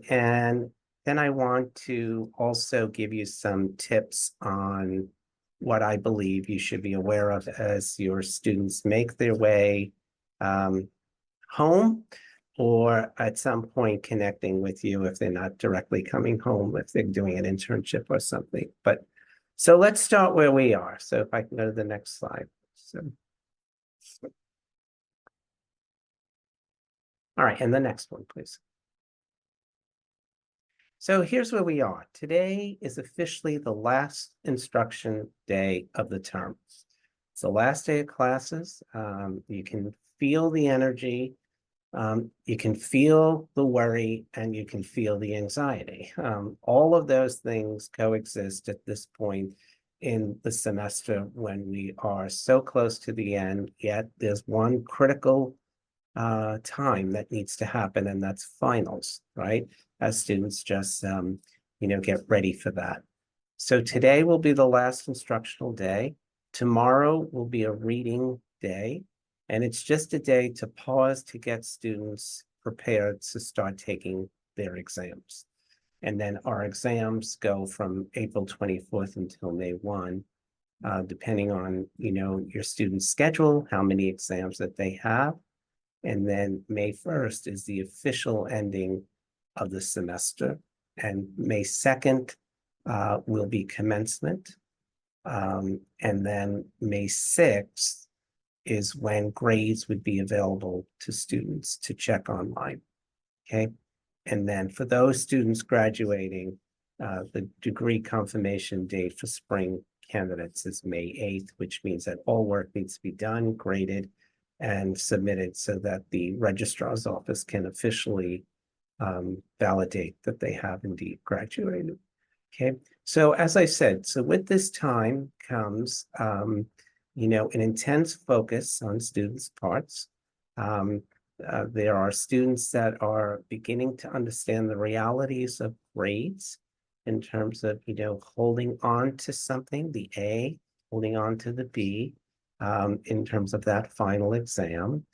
And then I want to also give you some tips on what I believe you should be aware of as your students make their way home, or at some point connecting with you if they're not directly coming home, if they're doing an internship or something. But so let's start where we are. So if I can go to the next slide. So, all right, and the next one, please. So here's where we are. Today is officially the last instruction day of the term. It's the last day of classes. You can feel the energy. You can feel the worry, and you can feel the anxiety. All of those things coexist at this point in the semester when we are so close to the end, yet there's one critical time that needs to happen, and that's finals, right? As students just, get ready for that. So today will be the last instructional day. Tomorrow will be a reading day, and it's just a day to pause to get students prepared to start taking their exams. And then our exams go from April 24th until May 1, depending on, your student's schedule, how many exams that they have. And then May 1st is the official ending of the semester. And May 2nd will be commencement. And then May 6th is when grades would be available to students to check online. Okay. And then for those students graduating, the degree confirmation date for spring candidates is May 8th, which means that all work needs to be done, graded, and submitted so that the registrar's office can officially validate that they have indeed graduated. Okay, so as I said, so with this time comes, an intense focus on students' parts. There are students that are beginning to understand the realities of grades in terms of, holding on to something, the A, holding on to the B, in terms of that final exam.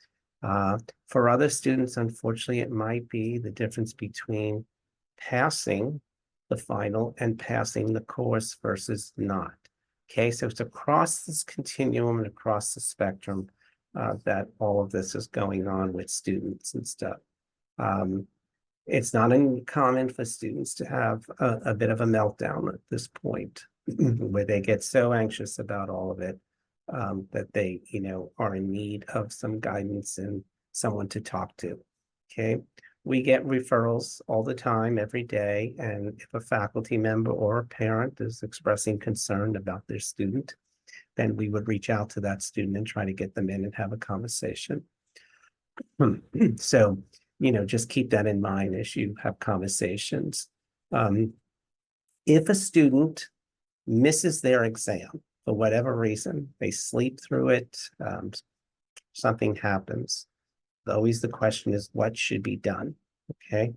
For other students, unfortunately, it might be the difference between passing the final and passing the course versus not. Okay, so it's across this continuum and across the spectrum that all of this is going on with students and stuff. It's not uncommon for students to have a bit of a meltdown at this point where they get so anxious about all of it that they, are in need of some guidance and someone to talk to. Okay, we get referrals all the time, every day, and if a faculty member or a parent is expressing concern about their student, then we would reach out to that student and try to get them in and have a conversation. So, just keep that in mind as you have conversations. If a student misses their exam for whatever reason, they sleep through it, something happens, always the question is what should be done. Okay,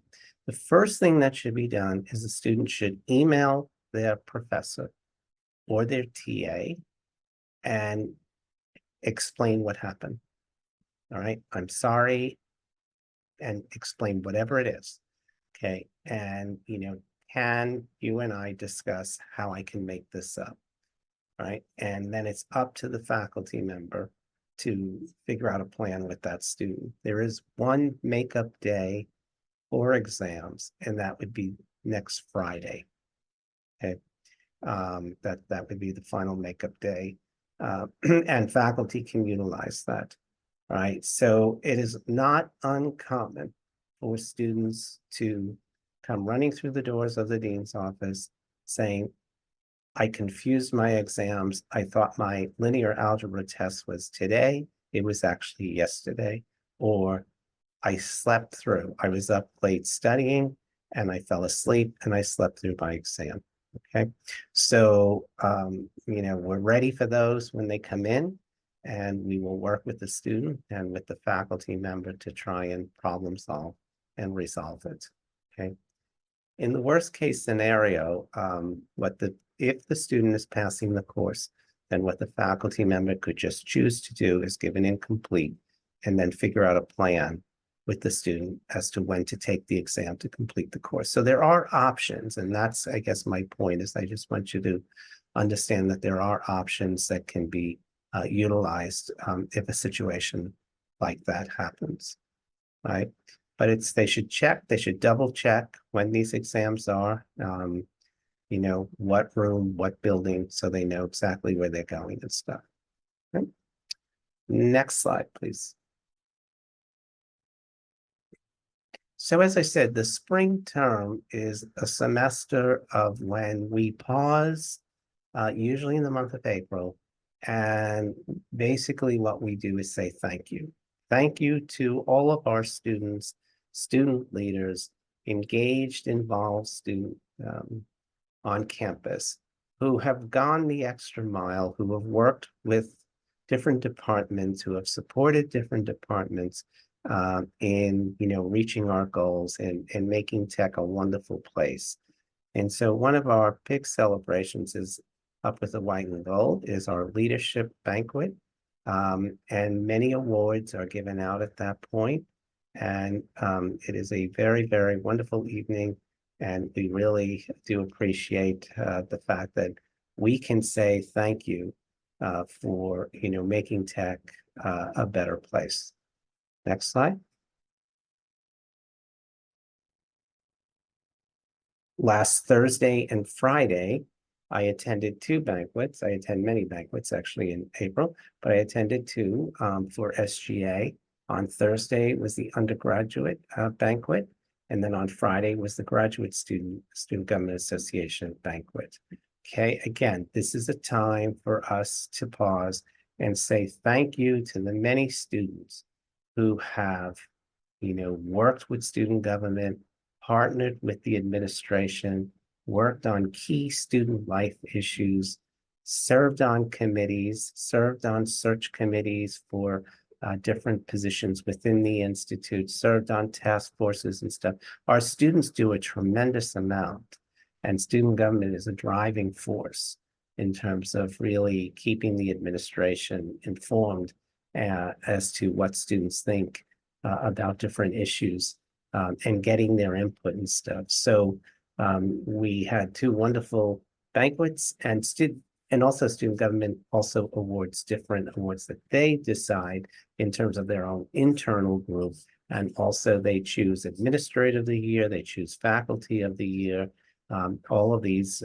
the first thing that should be done is the student should email their professor or their TA and explain what happened. All right, I'm sorry, and explain whatever it is. Okay, and can you and I discuss how I can make this up? Right, and then it's up to the faculty member to figure out a plan with that student. There is one makeup day for exams, and that would be next Friday. Okay, that would be the final makeup day, and faculty can utilize that. All right, so it is not uncommon for students to come running through the doors of the dean's office saying, I confused my exams. I thought my linear algebra test was today. It was actually yesterday. Or I slept through. I was up late studying and I fell asleep and I slept through my exam. Okay. So, we're ready for those when they come in, and we will work with the student and with the faculty member to try and problem solve and resolve it. Okay. In the worst case scenario, if the student is passing the course, then what the faculty member could just choose to do is give an incomplete and then figure out a plan with the student as to when to take the exam to complete the course. So there are options, and that's, I guess, my point is I just want you to understand that there are options that can be utilized if a situation like that happens, right? But they should double check when these exams are, you know, what room, what building, so they know exactly where they're going and stuff. Okay. Next slide, please. So as I said, the spring term is a semester of when we pause, usually in the month of April, and basically what we do is say thank you. Thank you to all of our students, student leaders, engaged, involved student on campus who have gone the extra mile, who have worked with different departments, who have supported different departments in, you know, reaching our goals and making tech a wonderful place. And so one of our big celebrations is Up with the White and Gold is our leadership banquet. And many awards are given out at that point. And it is a very, very wonderful evening. And we really do appreciate the fact that we can say thank you for, you know, making tech a better place. Next slide. Last Thursday and Friday, I attended two banquets. I attend many banquets actually in April, but I attended two for SGA. On Thursday was the undergraduate banquet, and then on Friday was the graduate Student Government Association banquet. Okay, again, this is a time for us to pause and say thank you to the many students who have, you know, worked with student government, partnered with the administration, worked on key student life issues, served on committees, served on search committees for different positions within the institute, served on task forces and stuff. Our students do a tremendous amount, and student government is a driving force in terms of really keeping the administration informed as to what students think about different issues and getting their input and stuff. So we had two wonderful banquets, and also student government also awards different awards that they decide in terms of their own internal group. And also they choose administrator of the year, they choose faculty of the year. All of these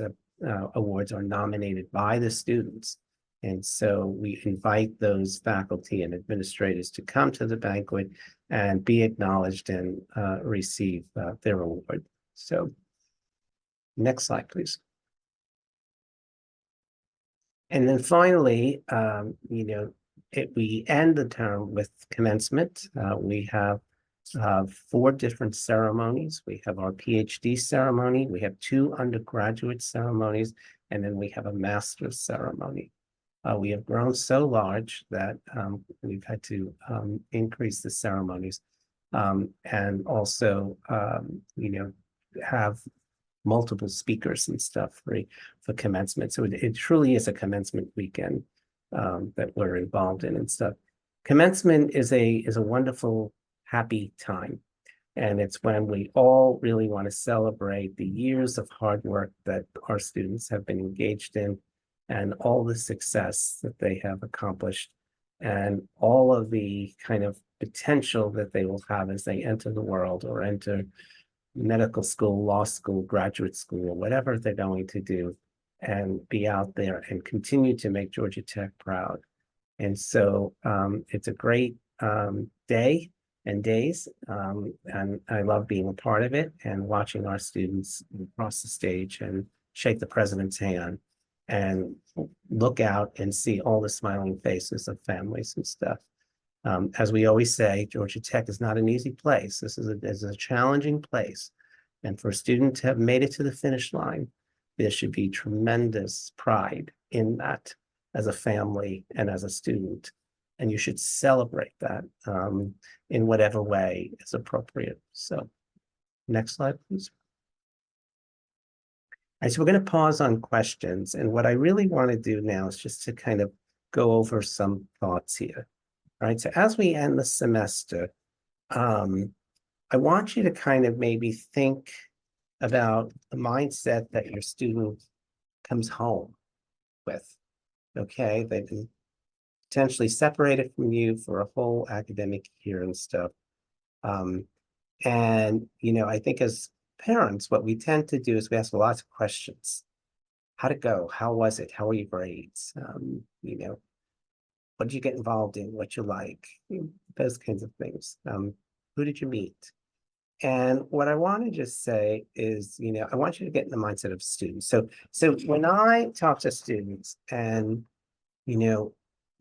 awards are nominated by the students. And so we invite those faculty and administrators to come to the banquet and be acknowledged and receive their award. So next slide, please. And then finally, you know, we end the term with commencement. We have 4 different ceremonies. We have our PhD ceremony, we have 2 undergraduate ceremonies, and then we have a master's ceremony. We have grown so large that we've had to increase the ceremonies and also, you know, have multiple speakers and stuff for commencement. So it truly is a commencement weekend that we're involved in and stuff. Commencement is a wonderful, happy time. And it's when we all really want to celebrate the years of hard work that our students have been engaged in and all the success that they have accomplished and all of the kind of potential that they will have as they enter the world or enter medical school, law school, graduate school, whatever they're going to do, and be out there and continue to make Georgia Tech proud. And so it's a great day and days, and I love being a part of it and watching our students cross the stage and shake the president's hand and look out and see all the smiling faces of families and stuff. As we always say, Georgia Tech is not an easy place. This is a challenging place. And for a student to have made it to the finish line, there should be tremendous pride in that as a family and as a student. And you should celebrate that in whatever way is appropriate. So next slide, please. All right, so we're going to pause on questions. And what I really want to do now is just to kind of go over some thoughts here. All right, so as we end the semester, I want you to kind of maybe think about the mindset that your student comes home with. Okay, they've been potentially separated from you for a whole academic year and stuff. And I think as parents, what we tend to do is we ask lots of questions. How'd it go? How was it? How were your grades? What did you get involved in? What you like? Those kinds of things. Who did you meet? And what I want to just say is, I want you to get in the mindset of students. So when I talk to students and,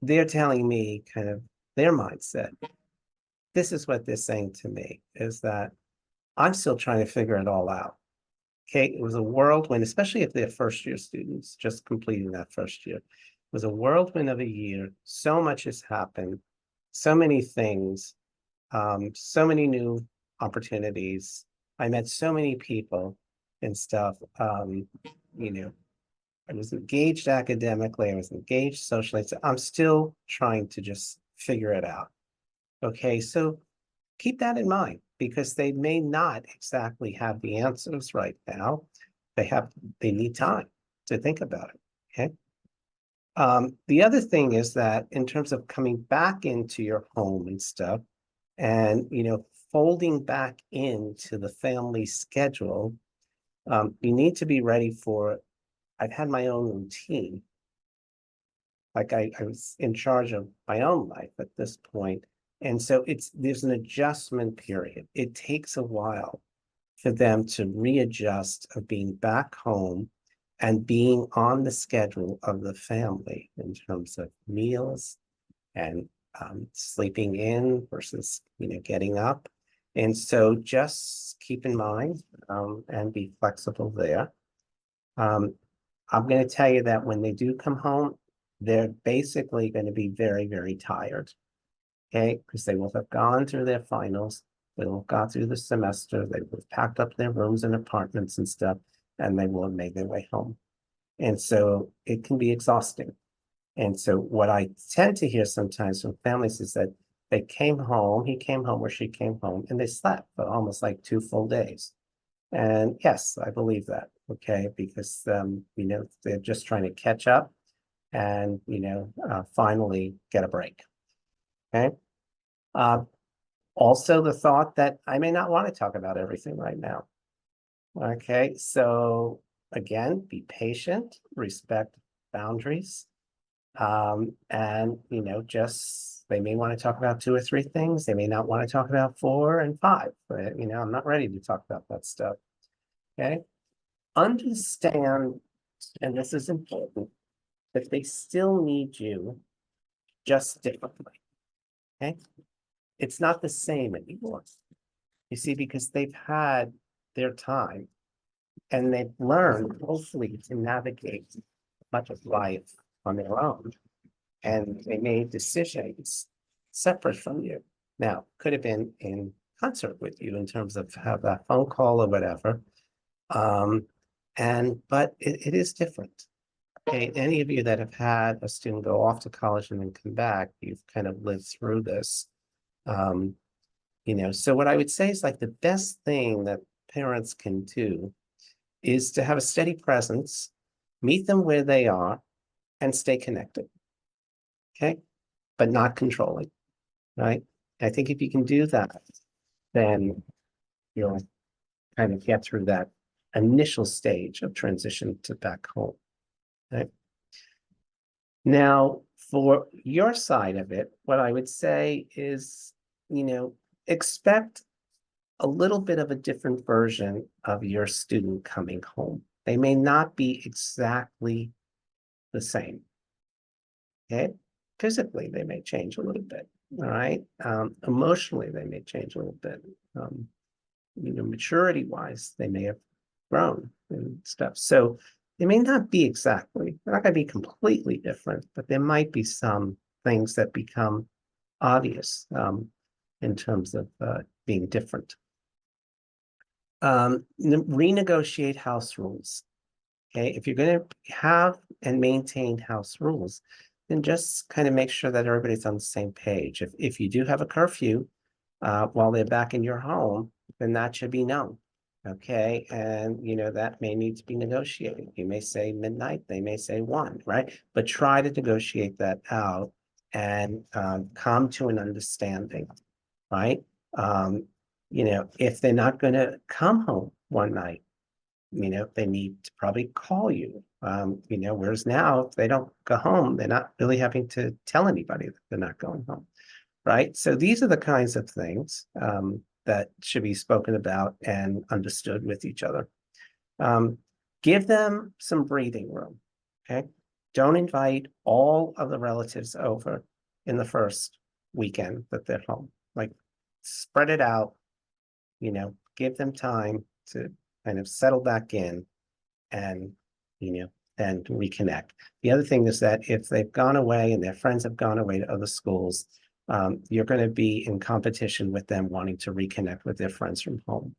they're telling me kind of their mindset, this is what they're saying to me, is that I'm still trying to figure it all out. Okay, it was a whirlwind, especially if they're first year students, just completing that first year. It was a whirlwind of a year. So much has happened, so many things, so many new opportunities. I met so many people and stuff. I was engaged academically, I was engaged socially. So I'm still trying to just figure it out. Okay, so keep that in mind because they may not exactly have the answers right now. They need time to think about it. Okay. The other thing is that in terms of coming back into your home and stuff, and folding back into the family schedule, you need to be ready for. I've had my own routine. Like I was in charge of my own life at this point. And so there's an adjustment period. It takes a while for them to readjust of being back home and being on the schedule of the family in terms of meals and sleeping in versus getting up. And so just keep in mind and be flexible there. I'm going to tell you that when they do come home, they're basically going to be very, very tired. Okay, because they will have gone through their finals, they will have gone through the semester, they will have packed up their rooms and apartments and stuff, and they will have made their way home. And so it can be exhausting. And so what I tend to hear sometimes from families is that they came home, he came home or she came home, and they slept for almost like 2 full days. And yes, I believe that, okay, because they're just trying to catch up and finally get a break. Okay. Also the thought that I may not want to talk about everything right now. Okay, so again, be patient, respect boundaries. And just they may want to talk about 2 or 3 things. They may not want to talk about 4 and 5, but I'm not ready to talk about that stuff. Okay. Understand, and this is important, that they still need you just differently. Okay. It's not the same anymore. You see, because they've had their time and they've learned, hopefully, to navigate much of life on their own. And they made decisions separate from you. Now, could have been in concert with you in terms of have that phone call or whatever. But it is different. Okay, any of you that have had a student go off to college and then come back, you've kind of lived through this. So what I would say is like the best thing that parents can do is to have a steady presence, meet them where they are, and stay connected. Okay, but not controlling, right? I think if you can do that, then you'll kind of get through that initial stage of transition to back home. Right? Now, for your side of it, what I would say is, expect a little bit of a different version of your student coming home. They may not be exactly the same. Okay. Physically, they may change a little bit. All right. Emotionally, they may change a little bit. Maturity wise, they may have grown and stuff. So they may not be exactly, they're not going to be completely different, but there might be some things that become obvious in terms of being different. Renegotiate house rules. Okay, if you're going to have and maintain house rules, then just kind of make sure that everybody's on the same page. If you do have a curfew while they're back in your home, then that should be known. Okay, and that may need to be negotiated. You may say midnight, they may say 1, right? But try to negotiate that out and come to an understanding, right? If they're not going to come home one night, they need to probably call you. Whereas now, if they don't go home, they're not really having to tell anybody that they're not going home, right? So these are the kinds of things that should be spoken about and understood with each other. Give them some breathing room, okay? Don't invite all of the relatives over in the first weekend that they're home. Like, spread it out, give them time to kind of settle back in and, then reconnect. The other thing is that if they've gone away and their friends have gone away to other schools, you're going to be in competition with them wanting to reconnect with their friends from home.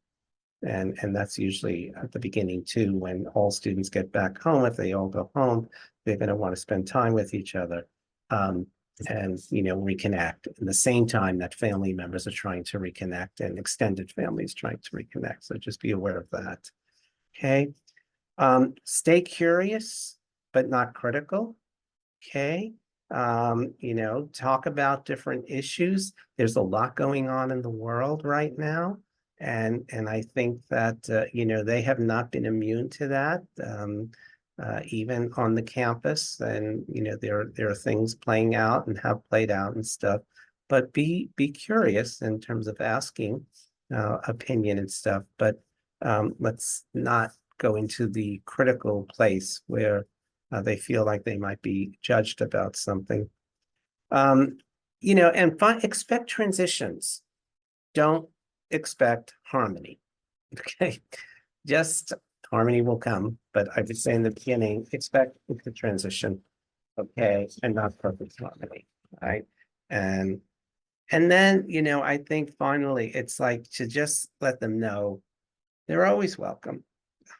And that's usually at the beginning too, when all students get back home. If they all go home, they're going to want to spend time with each other and reconnect. At the same time that family members are trying to reconnect and extended families trying to reconnect. So just be aware of that. Okay. Stay curious, but not critical. Okay. Talk about different issues. There's a lot going on in the world right now. And I think that, they have not been immune to that, even on the campus. And, there are things playing out and have played out and stuff. But be curious in terms of asking opinion and stuff. But let's not go into the critical place where they feel like they might be judged about something. And expect transitions. Don't expect harmony. Okay, just harmony will come, but I would say in the beginning, expect the transition. Okay, and not perfect harmony, right? And then I think finally it's like to just let them know they're always welcome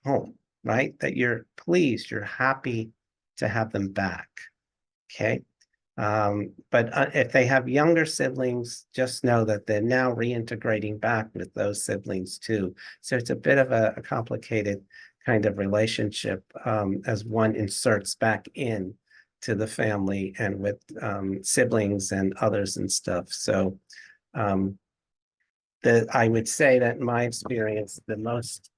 home, right? That you're pleased, you're happy to have them back. Okay. But if they have younger siblings, just know that they're now reintegrating back with those siblings too. So it's a bit of a complicated kind of relationship as one inserts back in to the family and with siblings and others and stuff. So I would say that in my experience, the most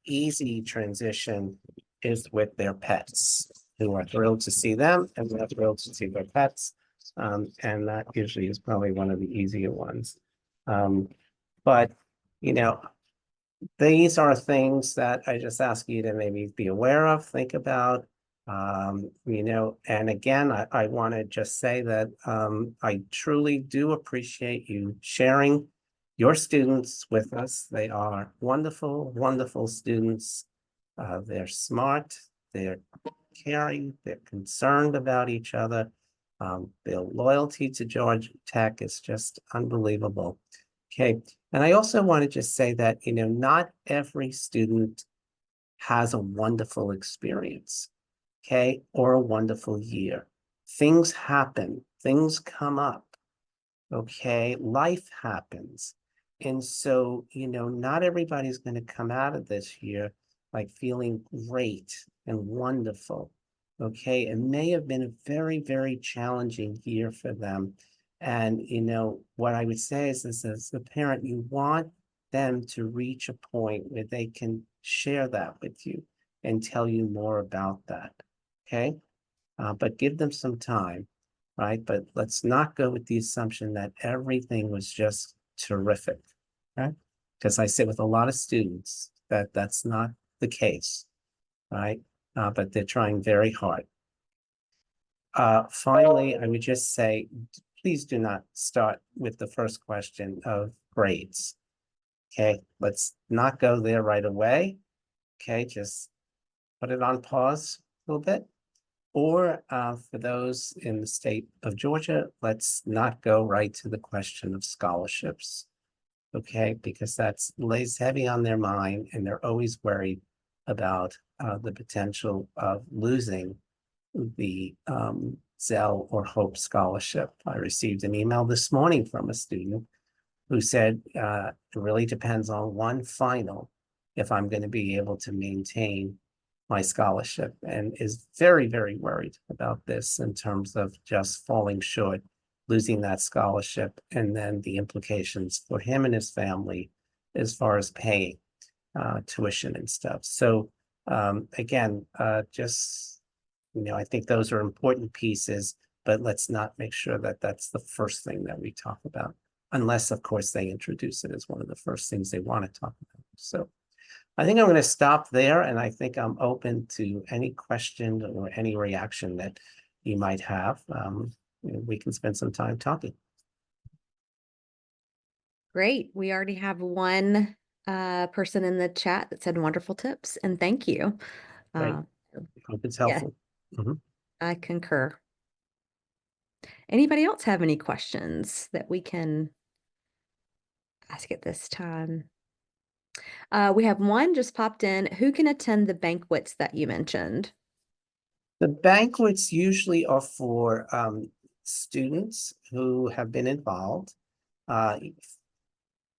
easy transition is with their pets, who are thrilled to see them and they're thrilled to see their pets. And that usually is probably one of the easier ones. But, these are things that I just ask you to maybe be aware of, think about. And again, I want to just say that I truly do appreciate you sharing your students with us. They are wonderful, wonderful students. They're smart, they're caring, they're concerned about each other. Their loyalty to Georgia Tech is just unbelievable. Okay, and I also want to just say that, not every student has a wonderful experience, okay, or a wonderful year. Things happen, things come up, okay, life happens. And so, not everybody's going to come out of this year like feeling great and wonderful. Okay, it may have been a very, very challenging year for them. And, what I would say is this, as the parent, you want them to reach a point where they can share that with you and tell you more about that. Okay, but give them some time, right? But let's not go with the assumption that everything was just terrific, right? Because I sit with a lot of students that that's not the case, right? But they're trying very hard. Finally, I would just say, please do not start with the first question of grades. Okay, let's not go there right away. Okay, just put it on pause a little bit. Or for those in the state of Georgia, let's not go right to the question of scholarships. Okay, because that's lays heavy on their mind and they're always worried about the potential of losing the Zell or Hope scholarship. I received an email this morning from a student who said, it really depends on one final if I'm going to be able to maintain my scholarship, and is very, very worried about this in terms of just falling short, losing that scholarship, and then the implications for him and his family as far as paying tuition and stuff. So again, just, I think those are important pieces, but let's not make sure that that's the first thing that we talk about, unless, of course, they introduce it as one of the first things they want to talk about. So I think I'm going to stop there, and I think I'm open to any question or any reaction that you might have. We can spend some time talking. Great. We already have one person in the chat that said wonderful tips, and thank you. Right. Hope it's helpful. Yeah, I concur. Anybody else have any questions that we can ask at this time? We have one just popped in. Who can attend the banquets that you mentioned? The banquets usually are for students who have been involved.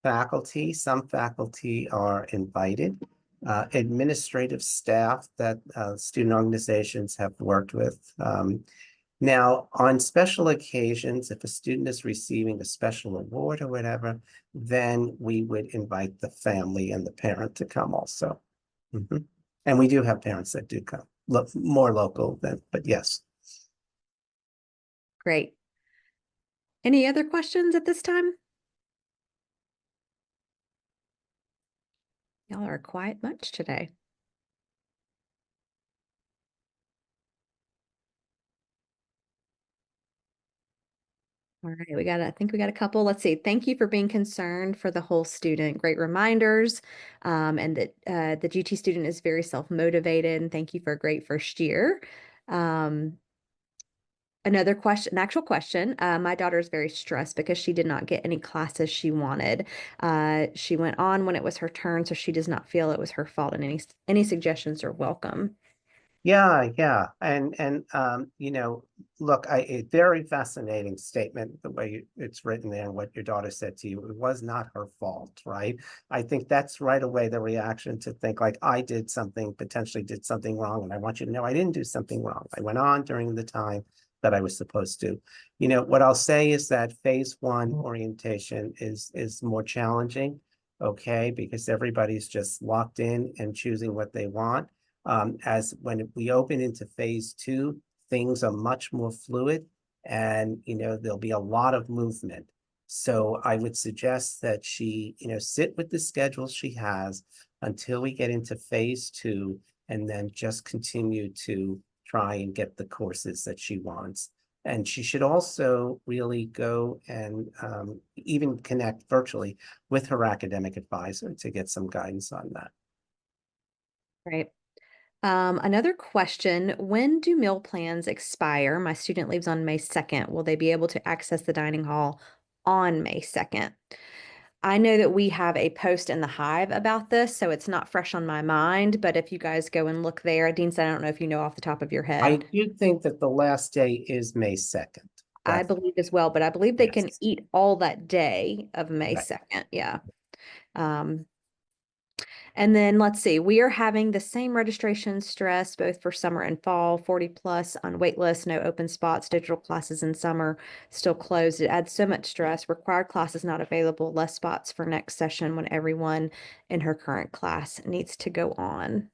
Faculty, some faculty are invited. Administrative staff that student organizations have worked with. Now, on special occasions, if a student is receiving a special award or whatever, then we would invite the family and the parent to come also. And we do have parents that do come, more local than, but yes. Great. Any other questions at this time? Y'all are a quiet bunch today. All right, I think we got a couple. Let's see. Thank you for being concerned for the whole student. Great reminders, and that the GT student is very self-motivated. And thank you for a great first year. Another question, an actual question. My daughter is very stressed because she did not get any classes she wanted. She went on when it was her turn, so she does not feel it was her fault. And any suggestions are welcome. Yeah. And look, a very fascinating statement, the way it's written there and what your daughter said to you. It was not her fault, right? I think that's right away the reaction to think like I did something, potentially did something wrong. And I want you to know I didn't do something wrong. I went on during the time that I was supposed to. What I'll say is that phase one orientation is more challenging, okay, because everybody's just locked in and choosing what they want. As when we open into phase two, things are much more fluid, and there'll be a lot of movement. So I would suggest that she, sit with the schedule she has until we get into phase two, and then just continue to try and get the courses that she wants. And she should also really go and even connect virtually with her academic advisor to get some guidance on that. Right. Another question, when do meal plans expire? My student leaves on May 2nd. Will they be able to access the dining hall on May 2nd? I know that we have a post in the Hive about this, so it's not fresh on my mind, but if you guys go and look there, Dean said, I don't know if you know off the top of your I head. do think that the last day is May 2nd. I believe as well, but I believe they can Yes. eat all that day of May Right. 2nd. Yeah. And then let's see, we are having the same registration stress both for summer and fall, 40 plus on wait list, no open spots, digital classes in summer still closed. It adds so much stress. Required classes not available, less spots for next session when everyone in her current class needs to go on.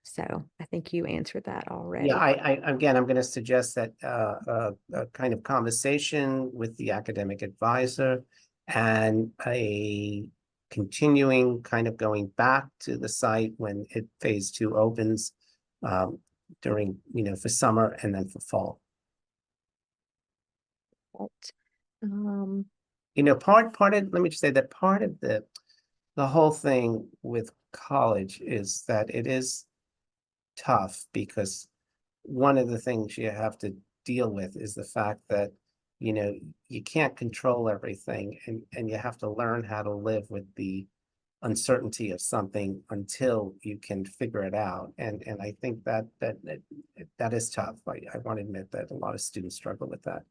So I think you answered that already. Yeah, again, I'm going to suggest that a kind of conversation with the academic advisor and a continuing kind of going back to the site when phase two opens during, for summer and then for fall. Um, Let me just say that part of the whole thing with college is that it is tough because one of the things you have to deal with is the fact that you can't control everything, and you have to learn how to live with the uncertainty of something until you can figure it out. And I think that is tough. I want to admit that a lot of students struggle with that.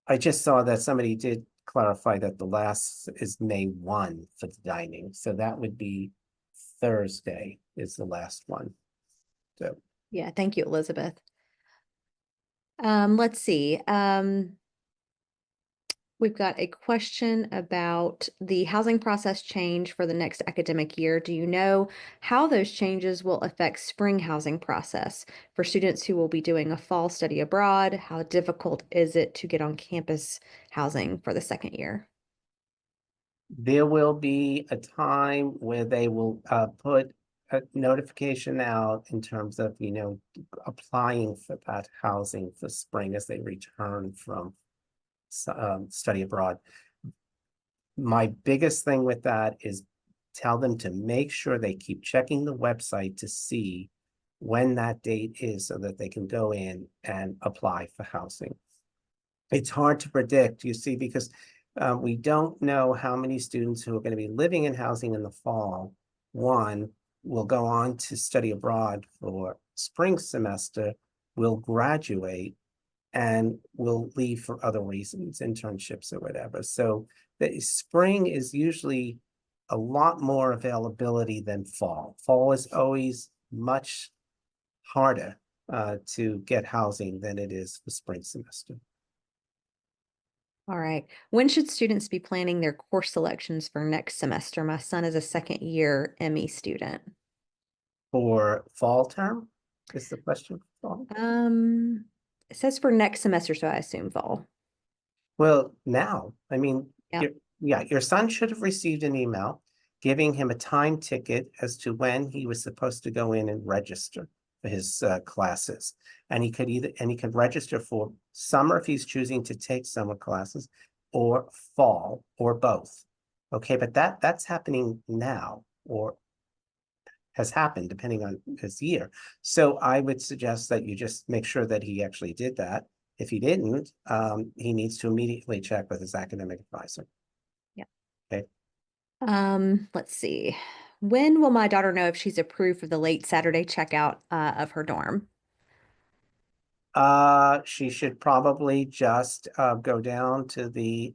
I just saw that somebody did clarify that the last is May 1 for the dining, so that would be Thursday is the last one. So Yeah, thank you, Elizabeth. Let's see. We've got a question about the housing process change for the next academic year. Do you know how those changes will affect spring housing process for students who will be doing a fall study abroad? How difficult is it to get on campus housing for the second year? there will be a time where they will put a notification out in terms of, applying for that housing for spring as they return from study abroad. My biggest thing with that is tell them to make sure they keep checking the website to see when that date is so that they can go in and apply for housing. It's hard to predict, you see, because we don't know how many students who are going to be living in housing in the fall, one, will go on to study abroad for spring semester, will graduate, and will leave for other reasons, internships or whatever. So the spring is usually a lot more availability than fall. Fall is always much harder to get housing than it is for spring semester. All right. When should students be planning their course selections for next semester? My son is a second year ME student. For fall term is the question. For fall? It says for next semester, so I assume fall. Well, now, I mean, Yep. your son should have received an email giving him a time ticket as to when he was supposed to go in and register for his classes. And he could register for summer if he's choosing to take summer classes, or fall, or both. Okay, but that's happening now, or has happened depending on his year. So I would suggest that you just make sure that he actually did that. If he didn't, he needs to immediately check with his academic advisor. Yeah. Okay. Let's see. When will my daughter know if she's approved for the late Saturday checkout of her dorm? She should probably just go down to the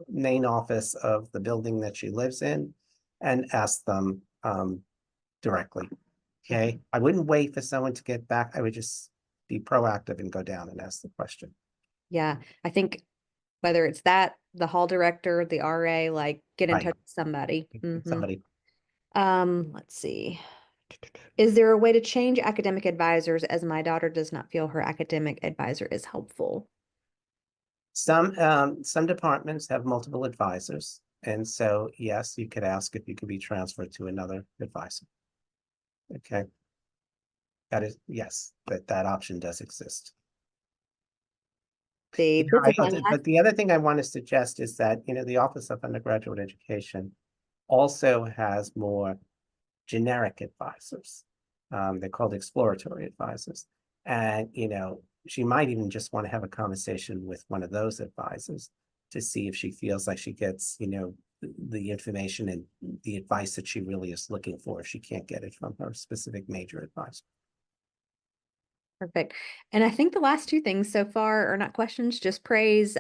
main office of the building that she lives in and ask them directly. Okay. I wouldn't wait for someone to get back. I would just be proactive and go down and ask the question. Yeah, I think whether it's that, the hall director, the RA, like get in Right. touch with somebody. Somebody. Let's see. Is there a way to change academic advisors as my daughter does not feel her academic advisor is helpful? Some departments have multiple advisors. And so, yes, you could ask if you could be transferred to another advisor. Okay. That is, yes, that option does exist. See, You this is my know, last. but the other thing I want to suggest is that, the Office of Undergraduate Education also has more generic advisors. They're called exploratory advisors. And, she might even just want to have a conversation with one of those advisors to see if she feels like she gets, the information and the advice that she really is looking for if she can't get it from her specific major advisor. Perfect. And I think the last two things so far are not questions, just praise.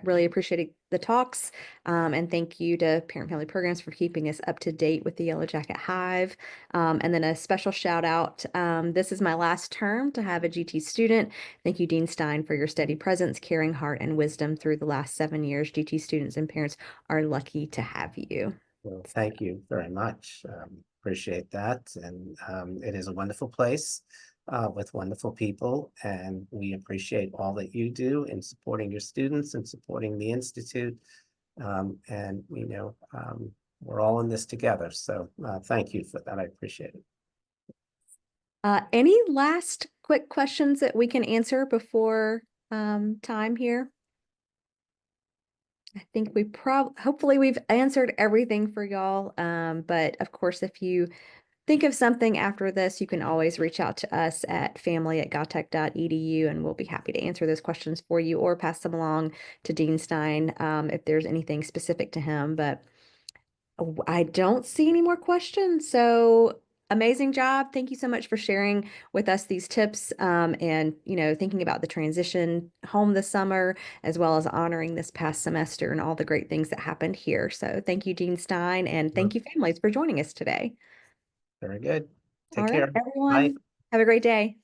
Really appreciated the talks. And thank you to Parent Family Programs for keeping us up to date with the Yellow Jacket Hive. And then a special shout out. This is my last term to have a GT student. Thank you, Dean Stein, for your steady presence, caring heart, and wisdom through the last 7 years. GT students and parents are lucky to have you. Well, thank you very much. Appreciate that. And it is a wonderful place with wonderful people. And we appreciate all that you do in supporting your students and supporting the Institute. And, we're all in this together. So thank you for that. I appreciate it. Any last quick questions that we can answer before time here? I think we hopefully we've answered everything for y'all. But of course, if you think of something after this, you can always reach out to us at family@gautech.edu and we'll be happy to answer those questions for you or pass them along to Dean Stein if there's anything specific to him. But I don't see any more questions. So Amazing job. Thank you so much for sharing with us these tips, and thinking about the transition home this summer, as well as honoring this past semester and all the great things that happened here. So thank you, Dean Stein, and Well, thank you, families, for joining us today. very good. All Take right, care. Bye. everyone, have a great day.